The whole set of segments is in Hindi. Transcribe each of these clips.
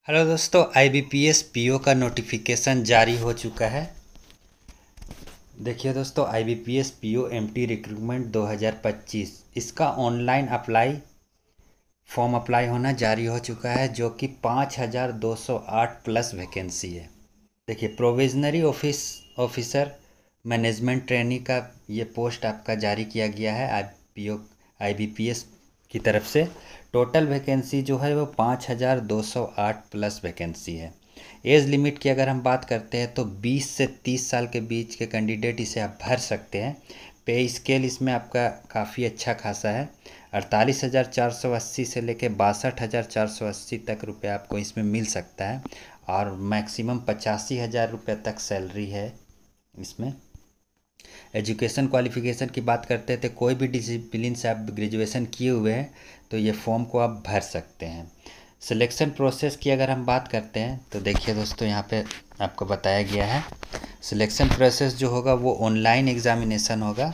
हेलो दोस्तों, IBPS PO का नोटिफिकेशन जारी हो चुका है। देखिए दोस्तों, IBPS PO MT रिक्रूटमेंट 2025 इसका ऑनलाइन फॉर्म अप्लाई होना जारी हो चुका है, जो कि 5208 प्लस वैकेंसी है। देखिए, प्रोविजनरी ऑफिसर मैनेजमेंट ट्रेनी का ये पोस्ट आपका जारी किया गया है IBPS की तरफ से। टोटल वैकेंसी जो है वो 5208 प्लस वैकेंसी है। एज लिमिट की अगर हम बात करते हैं तो 20 से 30 साल के बीच के कैंडिडेट इसे आप भर सकते हैं। पे स्केल इसमें आपका काफ़ी अच्छा खासा है। 48,480 से लेकर 62,480 तक रुपये आपको इसमें मिल सकता है, और मैक्सिमम 85,000 रुपये तक सैलरी है इसमें। एजुकेशन क्वालिफिकेशन की बात करते हैं तो कोई भी डिसिप्लिन से आप ग्रेजुएशन किए हुए हैं तो ये फॉर्म को आप भर सकते हैं। सिलेक्शन प्रोसेस की अगर हम बात करते हैं तो देखिए दोस्तों, यहाँ पे आपको बताया गया है। सिलेक्शन प्रोसेस जो होगा वो ऑनलाइन एग्ज़ामिनेशन होगा,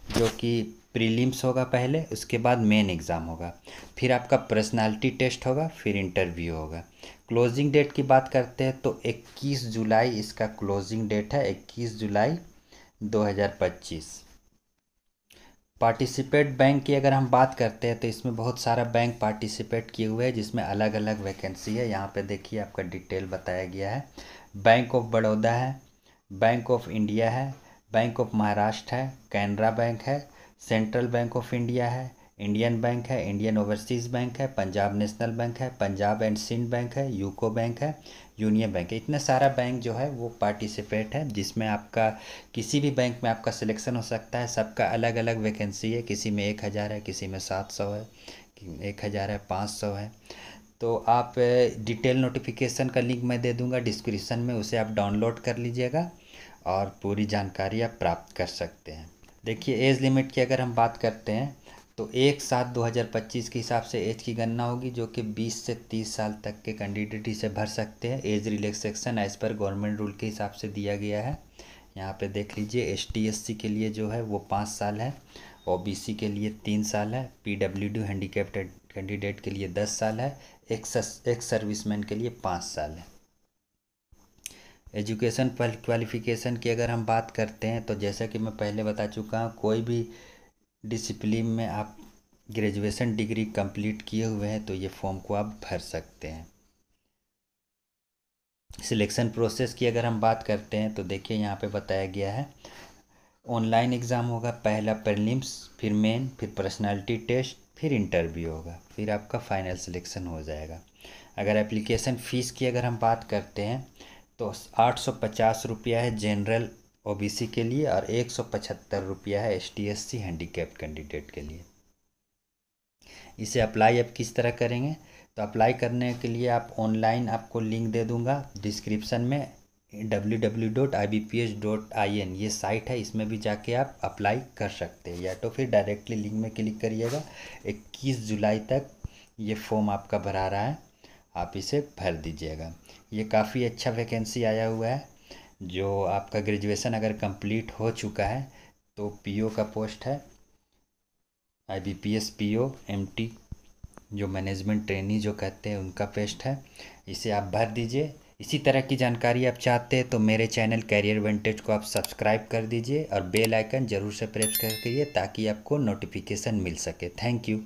जो कि प्रीलिम्स होगा पहले, उसके बाद मेन एग्ज़ाम होगा, फिर आपका पर्सनालिटी टेस्ट होगा, फिर इंटरव्यू होगा। क्लोजिंग डेट की बात करते हैं तो 21 जुलाई इसका क्लोजिंग डेट है, 21 जुलाई 2025। पार्टिसिपेट बैंक की अगर हम बात करते हैं तो इसमें बहुत सारा बैंक पार्टिसिपेट किए हुए हैं, जिसमें अलग अलग वैकेंसी है। यहाँ पे देखिए आपका डिटेल बताया गया है। बैंक ऑफ बड़ौदा है, बैंक ऑफ इंडिया है, बैंक ऑफ महाराष्ट्र है, कैनरा बैंक है, सेंट्रल बैंक ऑफ इंडिया है, इंडियन बैंक है, इंडियन ओवरसीज़ बैंक है, पंजाब नेशनल बैंक है, पंजाब एंड सिंध बैंक है, यूको बैंक है, यूनियन बैंक है। इतने सारा बैंक जो है वो पार्टिसिपेट है, जिसमें आपका किसी भी बैंक में आपका सिलेक्शन हो सकता है। सबका अलग अलग वैकेंसी है, किसी में 1,000 है, किसी में 700 है, 1,000 है, 500 है। तो आप डिटेल नोटिफिकेशन का लिंक मैं दे दूंगा डिस्क्रिप्शन में, उसे आप डाउनलोड कर लीजिएगा और पूरी जानकारी आप प्राप्त कर सकते हैं। देखिए, एज लिमिट की अगर हम बात करते हैं तो 1/7/2025 के हिसाब से एज की गणना होगी, जो कि 20 से 30 साल तक के कैंडिडेट इसे भर सकते हैं। Age relaxation as per government rule के हिसाब से दिया गया है। यहाँ पे देख लीजिए, ST/SC के लिए जो है वो 5 साल है, OBC के लिए 3 साल है, PWD हैंडीकैप्ड कैंडिडेट के लिए 10 साल है, एक्स सर्विसमैन के लिए 5 साल है। एजुकेशन क्वालिफिकेशन की अगर हम बात करते हैं तो जैसा कि मैं पहले बता चुका हूँ, कोई भी डिसिप्लिन में आप ग्रेजुएशन डिग्री कंप्लीट किए हुए हैं तो ये फॉर्म को आप भर सकते हैं। सिलेक्शन प्रोसेस की अगर हम बात करते हैं तो देखिए, यहाँ पे बताया गया है। ऑनलाइन एग्ज़ाम होगा, पहला प्रीलिम्स, फिर मेन, फिर पर्सनालिटी टेस्ट, फिर इंटरव्यू होगा, फिर आपका फाइनल सिलेक्शन हो जाएगा। अगर एप्लीकेशन फ़ीस की अगर हम बात करते हैं तो 850 रुपया है जनरल OBC के लिए, और 175 रुपया है ST/SC हैंडीकैप्ड कैंडिडेट के लिए। इसे अप्लाई आप किस तरह करेंगे, तो अप्लाई करने के लिए आप ऑनलाइन, आपको लिंक दे दूंगा डिस्क्रिप्शन में, www.ibps.in ये साइट है, इसमें भी जाके आप अप्लाई कर सकते हैं, या तो फिर डायरेक्टली लिंक में क्लिक करिएगा। 21 जुलाई तक ये फॉर्म आपका भरा रहा है, आप इसे भर दीजिएगा। ये काफ़ी अच्छा वैकेंसी आया हुआ है। जो आपका ग्रेजुएशन अगर कंप्लीट हो चुका है तो PO का पोस्ट है, IBPS PO MT जो मैनेजमेंट ट्रेनी जो कहते हैं उनका पोस्ट है। इसे आप भर दीजिए। इसी तरह की जानकारी आप चाहते हैं तो मेरे चैनल कैरियर वेंटेज को आप सब्सक्राइब कर दीजिए और बेल आइकन ज़रूर से प्रेस कर दीजिए, ताकि आपको नोटिफिकेशन मिल सके। Thank you.